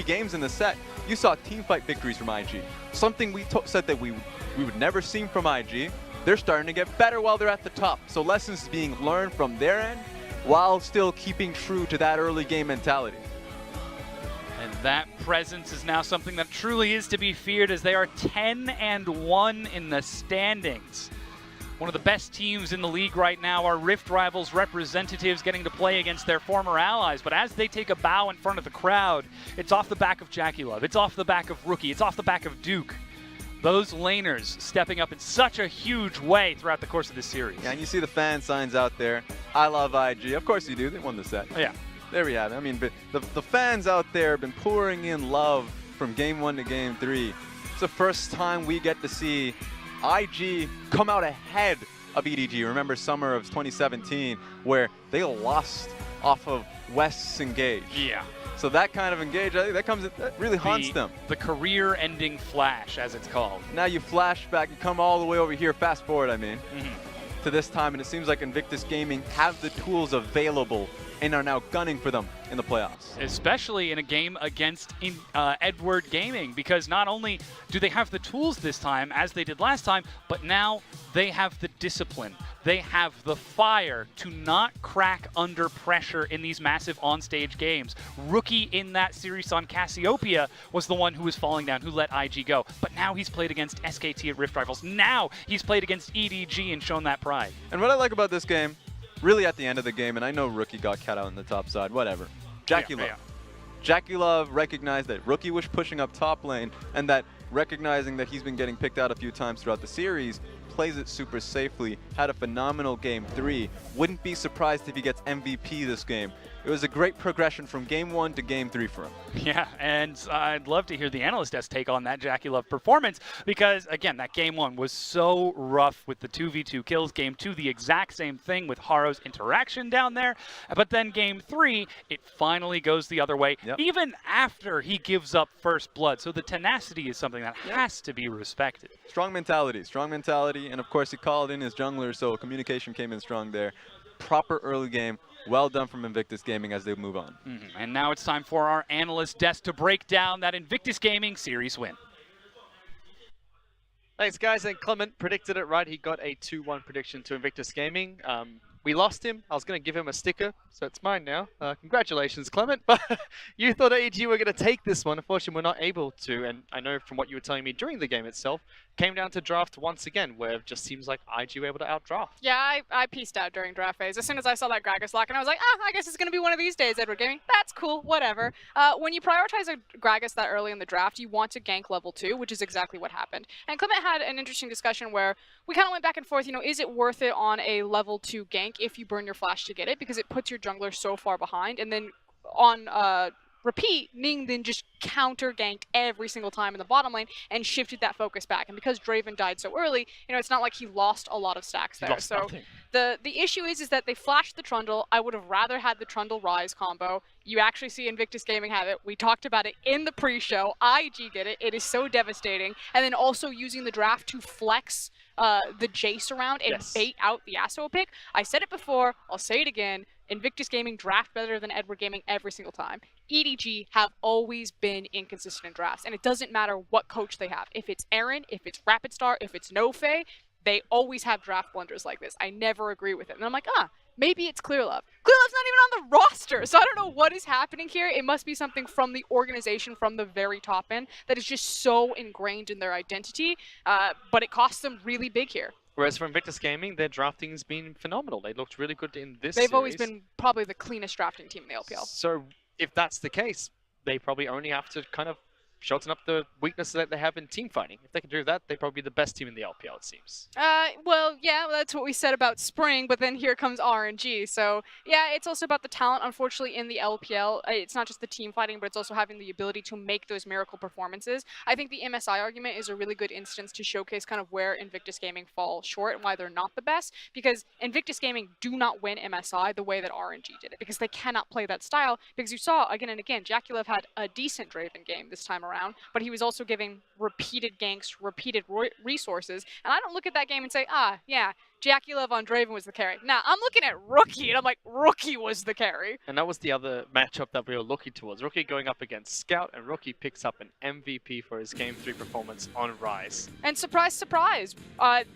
Speaker 5: games in the set. You saw teamfight victories from IG. Something we said that we would never see from IG. They're starting to get better while they're at the top. So lessons being learned from their end while still keeping true to that early game mentality.
Speaker 4: And that presence is now something that truly is to be feared as they are 10-1 in the standings. One of the best teams in the league right now are Rift Rivals representatives getting to play against their former allies. But as they take a bow in front of the crowd, it's off the back of Jackie Love. It's off the back of Rookie. It's off the back of Duke. Those laners stepping up in such a huge way throughout the course of this series.
Speaker 5: Yeah, and you see the fan signs out there. I love IG. Of course you do. They won the set.
Speaker 4: Oh, yeah.
Speaker 5: There we have it. I mean, the fans out there have been pouring in love from Game 1 to Game 3. It's the first time we get to see IG come out ahead of EDG. Remember summer of 2017 where they lost off of West's engage.
Speaker 4: Yeah.
Speaker 5: So that kind of engage, I think that really haunts them.
Speaker 4: The career-ending flash, as it's called.
Speaker 5: Now you flash back, you come all the way over here, fast forward, I mean, to this time, and it seems like Invictus Gaming have the tools available and are now gunning for them. in the playoffs.
Speaker 4: Especially in a game against Edward Gaming, because not only do they have the tools this time, as they did last time, but now they have the discipline. They have the fire to not crack under pressure in these massive on-stage games. Rookie in that series on Cassiopeia was the one who was falling down, who let IG go. But now he's played against SKT at Rift Rivals. Now he's played against EDG and shown that pride.
Speaker 5: And what I like about this game, really at the end of the game, and I know Rookie got cat out on the top side, whatever. Jackie Love. Jackie Love recognized that Rookie was pushing up top lane, and that recognizing that he's been getting picked out a few times throughout the series, plays it super safely, had a phenomenal game 3. Wouldn't be surprised if he gets MVP this game. It was a great progression from game 1 to game 3 for him.
Speaker 4: Yeah, and I'd love to hear the analyst desk take on that Jackie Love performance, because again, that game 1 was so rough with the 2v2 kills. Game 2, the exact same thing with Haro's interaction down there. But then game 3, it finally goes the other way, even after he gives up first blood. So the tenacity is something that has to be respected. Strong
Speaker 5: mentality, and of course he called in his jungler, so communication came in strong there. Proper early game. Well done from Invictus Gaming as they move on.
Speaker 4: And now it's time for our analyst desk to break down that Invictus Gaming series win.
Speaker 1: Thanks, guys. And Clement predicted it right. He got a 2-1 prediction to Invictus Gaming. We lost him. I was going to give him a sticker, so it's mine now. Congratulations, Clement. But you thought EDG were going to take this one. Unfortunately, we're not able to. And I know from what you were telling me during the game itself, came down to draft once again, where it just seems like IG were able to outdraft.
Speaker 3: Yeah, I pieced out during draft phase. As soon as I saw that Gragas lock, and I was like, I guess it's going to be one of these days, Edward Gaming. That's cool, whatever. When you prioritize a Gragas that early in the draft, you want to gank level 2, which is exactly what happened. And Clement had an interesting discussion where we kind of went back and forth, is it worth it on a level 2 gank if you burn your flash to get it? Because it puts your jungler so far behind, and then on repeat, Ning then just counter-ganked every single time in the bottom lane and shifted that focus back. And because Draven died so early, it's not like he lost a lot of stacks there. So the issue is that they flashed the Trundle. I would have rather had the Trundle Rise combo. You actually see Invictus Gaming have it. We talked about it in the pre-show. IG did it. It is so devastating. And then also using the draft to flex the Jace around and bait out the Yasuo pick. I said it before, I'll say it again. Invictus Gaming draft better than Edward Gaming every single time. EDG have always been inconsistent in drafts, and it doesn't matter what coach they have. If it's Aaron, if it's Rapid Star, if it's Nofe, they always have draft blunders like this. I never agree with it. And I'm like, maybe it's Clearlove. Clearlove's not even on the roster, so I don't know what is happening here. It must be something from the organization, from the very top end, that is just so ingrained in their identity, but it costs them really big here.
Speaker 1: Whereas for Invictus Gaming, their drafting has been phenomenal. They looked really good in this
Speaker 3: They've always been probably the cleanest drafting team in the LPL.
Speaker 1: So if that's the case, they probably only have to kind of shorten up the weaknesses that they have in team fighting. If they can do that, they're probably the best team in the LPL, it seems.
Speaker 3: Well, yeah, that's what we said about Spring, but then here comes RNG. So, yeah, it's also about the talent, unfortunately, in the LPL. It's not just the team fighting, but it's also having the ability to make those miracle performances. I think the MSI argument is a really good instance to showcase kind of where Invictus Gaming fall short and why they're not the best, because Invictus Gaming do not win MSI the way that RNG did it, because they cannot play that style, because you saw, again and again, Jackie Love had a decent Draven game this time around, but he was also giving repeated ganks, repeated resources. And I don't look at that game and say, yeah, Jackie Love on Draven was the carry. Nah, I'm looking at Rookie, and I'm like, Rookie was the carry.
Speaker 1: And that was the other matchup that we were looking towards. Rookie going up against Scout, and Rookie picks up an MVP for his Game 3 performance on Rise.
Speaker 3: And surprise, surprise,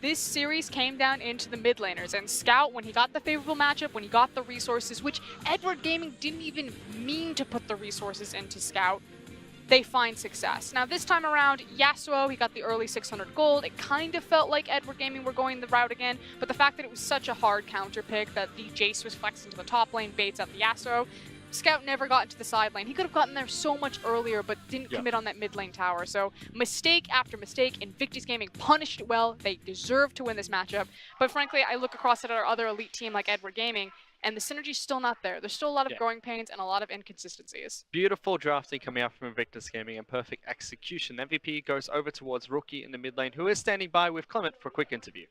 Speaker 3: this series came down into the mid laners. And Scout, when he got the favorable matchup, when he got the resources, which Edward Gaming didn't even mean to put the resources into Scout, they find success. Now this time around, Yasuo, he got the early 600 gold. It kind of felt like Edward Gaming were going the route again, but the fact that it was such a hard counter pick, that the Jace was flexed into the top lane, baits out the Yasuo, Scout never got into the side lane. He could have gotten there so much earlier, but didn't commit on that mid lane tower. So mistake after mistake, Invictus Gaming punished it well. They deserved to win this matchup. But frankly, I look across at our other elite team like Edward Gaming, and the synergy's still not there. There's still a lot of growing pains and a lot of inconsistencies.
Speaker 1: Beautiful drafting coming out from Invictus Gaming and perfect execution. MVP goes over towards Rookie in the mid lane, who is standing by with Clement for a quick interview.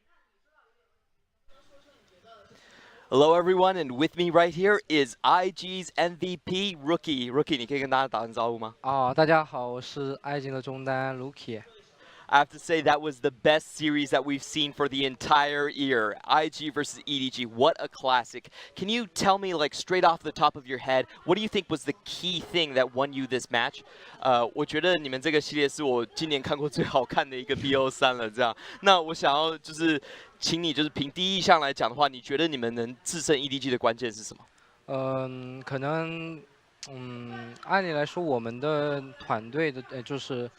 Speaker 2: Hello everyone, and with me right here is IG's MVP Rookie. Rookie, 你可以跟大家打声招呼吗？
Speaker 6: 大家好，我是爱金的中单 Rookie。
Speaker 2: I have to say that was the best series that we've seen for the entire year. IG versus EDG, what a classic. Can you tell me, like, straight off the top of your head, what do you think was the key thing that won you this match? 我觉得你们这个系列是我今年看过最好看的一个 BO3了。这样，那我想要就是请你就是凭第一项来讲的话，你觉得你们能制胜 EDG 的关键是什么？
Speaker 6: 可能，按理来说，我们的团队的，就是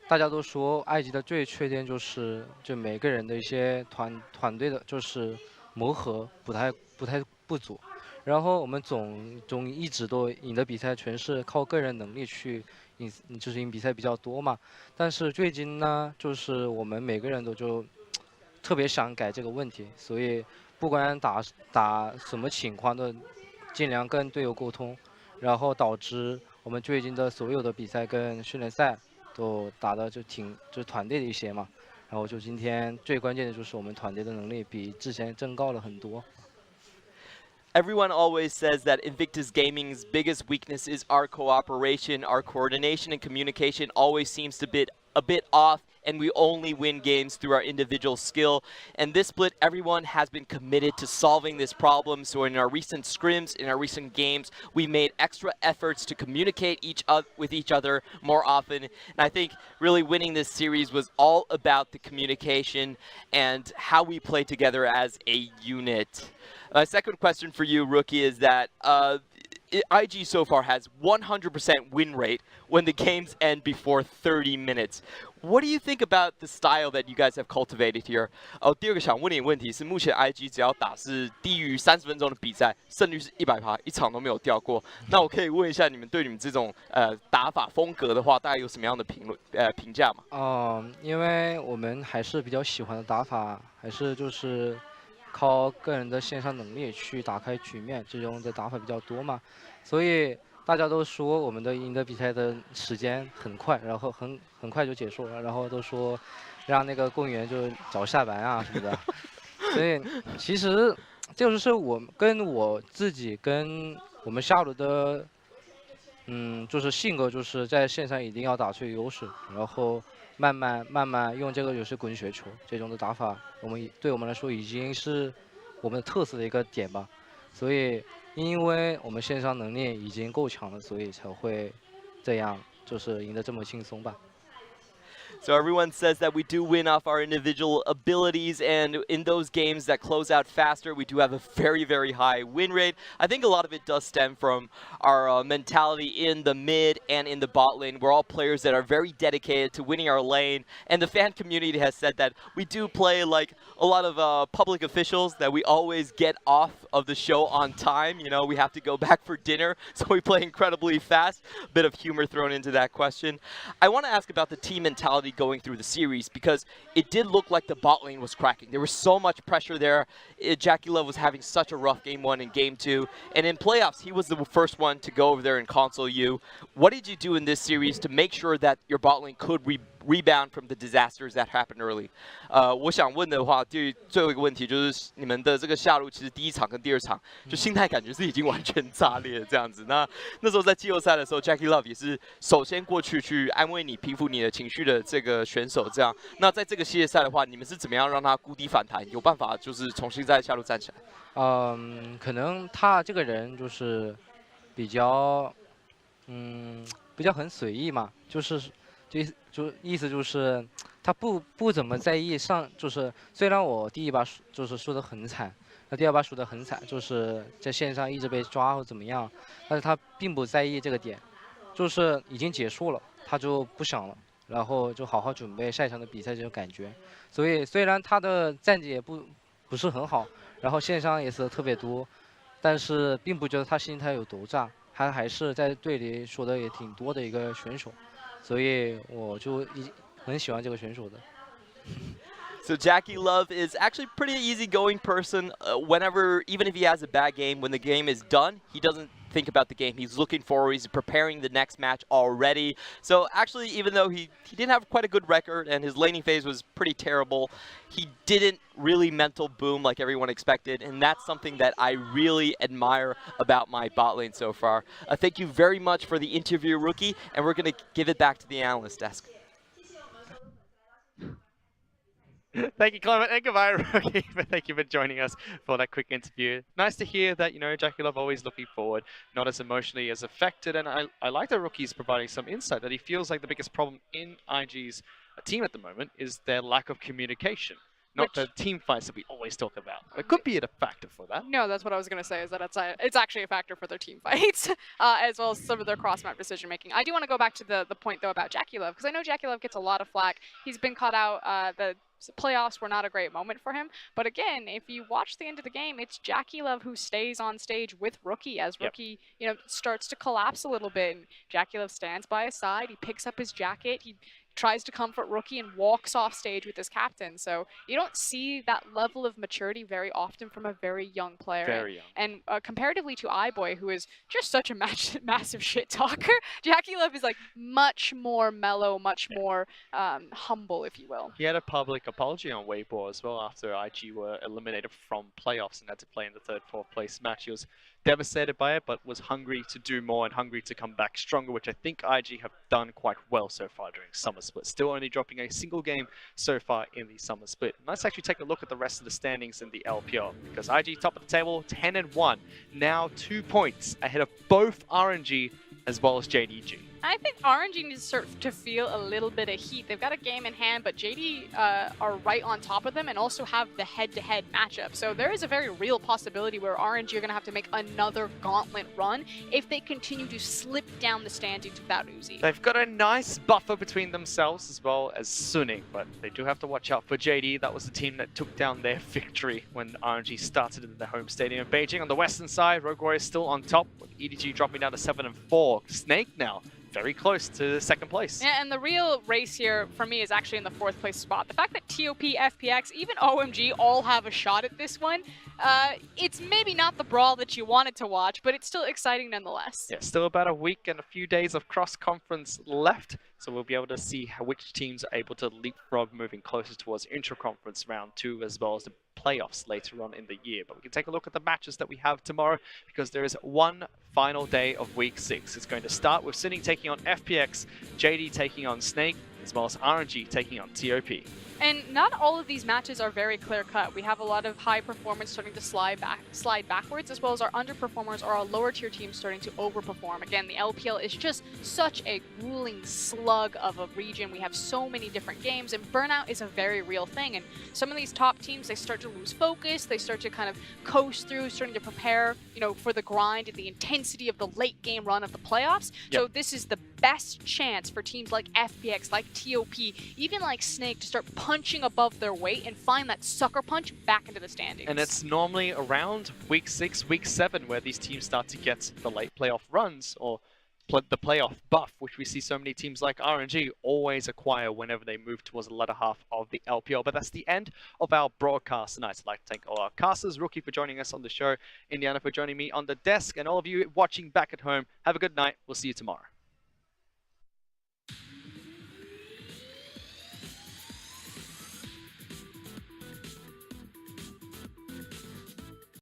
Speaker 6: 大家都说埃及的最缺点就是每个人的一些团队的，就是磨合不足。然后我们总一直都赢的比赛全是靠个人能力去赢比赛比较多嘛。但是最近呢，就是我们每个人都就特别想改这个问题，所以不管打什么情况都尽量跟队友沟通，然后导致我们最近的所有的比赛跟训练赛都打的就是团队的一些嘛。然后就今天最关键的就是我们团队的能力比之前增高了很多。
Speaker 2: Everyone always says that Invictus Gaming's biggest weakness is our cooperation, our coordination and communication always seems to be a bit off, and we only win games through our individual skill. And this split, everyone has been committed to solving this problem. So in our recent scrims, in our recent games, we made extra efforts to communicate with each other more often. And I think really winning this series was all about the communication and how we play together as a unit. My second question for you, Rookie, is that IG so far has 100% win rate when the games end before 30 minutes. What do you think about the style that you guys have cultivated here? 第二个想问你的问题是，目前 IG 只要打是低于30分钟的比赛，胜率是100%，一场都没有掉过。那我可以问一下，你们对你们这种打法风格的话，大概有什么样的评价吗？
Speaker 6: 因为我们还是比较喜欢的打法，还是就是靠个人的线上能力去打开局面，这种的打法比较多嘛，所以大家都说我们的赢得比赛的时间很快，然后很快就结束了，然后都说让那个公园就早下班啊什么的，所以其实就是我自己跟我们下路的，就是性格就是在线上一定要打出优势，然后慢慢用这个有时滚雪球这种的打法，对我们来说已经是我们的特色的一个点吧。所以，因为我们线上能力已经够强了，所以才会这样，就是赢得这么轻松吧。
Speaker 2: So everyone says that we do win off our individual abilities, and in those games that close out faster, we do have a very, very high win rate. I think a lot of it does stem from our mentality in the mid and in the bot lane. We're all players that are very dedicated to winning our lane, and the fan community has said that we do play like a lot of public officials, that we always get off of the show on time. You know, we have to go back for dinner, so we play incredibly fast. A bit of humor thrown into that question. I want to ask about the team mentality going through the series, because it did look like the bot lane was cracking. There was so much pressure there. Jackie Love was having such a rough game 1 and game 2, and in playoffs he was the first one to go over there and console you. What did you do in this series to make sure that your bot lane could rebound from the disasters that happened early? 我想问的话，最后一个问题就是你们的这个下路其实第一场跟第二场就心态感觉是已经完全炸裂了这样子。那时候在季后赛的时候 ，Jackie Love 也是首先过去安慰你、平复你的情绪的这个选手这样。那在这个系列赛的话，你们是怎么样让他谷底反弹，有办法就是重新在下路站起来？
Speaker 6: 可能他这个人就是比较很随意嘛，就意思就是他不怎么在意就是虽然我第一把就是输得很惨，那第二把输得很惨，就是在线上一直被抓或怎么样，但是他并不在意这个点，就是已经结束了，他就不想了，然后就好好准备下一场的比赛这种感觉。所以虽然他的战绩也不是很好，然后线上也是特别多，但是并不觉得他心态有多炸，他还是在队里说的也挺多的一个选手。所以我就很喜欢这个选手的。
Speaker 2: So Jackie Love is actually a pretty easygoing person. Even if he has a bad game, when the game is done, he doesn't think about the game. He's looking forward. He's preparing the next match already. So actually, even though he didn't have quite a good record and his laning phase was pretty terrible, he didn't really mental boom like everyone expected. And that's something that I really admire about my bot lane so far. Thank you very much for the interview, Rookie. And we're going to give it back to the analyst desk.
Speaker 1: Thank you, Clement, and goodbye, Rookie. But thank you for joining us for that quick interview. Nice to hear that, Jackie Love always looking forward, not as emotionally as affected. And I like that Rookie's providing some insight that he feels like the biggest problem in IG's team at the moment is their lack of communication. Not the team fights that we always talk about. It could be a factor for that.
Speaker 3: No, that's what I was going to say, is that it's actually a factor for their team fights, as well as some of their cross-map decision-making. I do want to go back to the point, though, about Jackie Love, because I know Jackie Love gets a lot of flack. He's been caught out. The playoffs were not a great moment for him. But again, if you watch the end of the game, it's Jackie Love who stays on stage with Rookie as Rookie, starts to collapse a little bit. And Jackie Love stands by his side. He picks up his jacket. He tries to comfort Rookie and walks off stage with his captain. So you don't see that level of maturity very often from a very young player.
Speaker 1: Very young.
Speaker 3: And comparatively to iBoy, who is just such a massive shit talker, Jackie Love is like much more mellow, much more humble, if you will.
Speaker 1: He had a public apology on Weibo as well after IG were eliminated from playoffs and had to play in the third, fourth place match. He was devastated by it, but was hungry to do more and hungry to come back stronger, which I think IG have done quite well so far during Summer Split. Still only dropping a single game so far in the Summer Split. And let's actually take a look at the rest of the standings in the LPL, because IG top of the table, 10-1, now 2 points ahead of both RNG as well as JDG.
Speaker 3: I think RNG needs to feel a little bit of heat. They've got a game in hand, but JD are right on top of them and also have the head-to-head matchup. So there is a very real possibility where RNG are going to have to make another gauntlet run if they continue to slip down the standings without Uzi.
Speaker 1: They've got a nice buffer between themselves as well as Suning, but they do have to watch out for JD. That was the team that took down their victory when RNG started in their home stadium in Beijing. On the western side, Rogue Warrior is still on top, with EDG dropping down to 7-4. Snake now very close to second place.
Speaker 3: Yeah, and the real race here for me is actually in the 4th place spot. The fact that TOP, FPX, even OMG all have a shot at this one, it's maybe not the brawl that you wanted to watch, but it's still exciting nonetheless.
Speaker 1: Yeah, still about a week and a few days of cross-conference left, so we'll be able to see which teams are able to leapfrog moving closer towards intra-conference round 2 as well as the playoffs later on in the year. But we can take a look at the matches that we have tomorrow, because there is one final day of week 6. It's going to start with Suning taking on FPX, JD taking on Snake, as well as RNG taking on TOP.
Speaker 3: And not all of these matches are very clear-cut. We have a lot of high performance starting to slide backwards, as well as our underperformers or our lower tier teams starting to overperform. Again, the LPL is just such a grueling slug of a region. We have so many different games, and burnout is a very real thing. And some of these top teams, they start to lose focus. They start to kind of coast through, starting to prepare, for the grind and the intensity of the late game run of the playoffs. Yep. So this is the best chance for teams like FPX, like TOP, even like Snake to start punching above their weight and find that sucker punch back into the standings.
Speaker 1: And it's normally around week 6, week 7 where these teams start to get the late playoff runs or the playoff buff, which we see so many teams like RNG always acquire whenever they move towards the latter half of the LPL. But that's the end of our broadcast tonight. I'd like to thank all our casters, Rookie for joining us on the show, Indiana for joining me on the desk, and all of you watching back at home, have a good night. We'll see you tomorrow.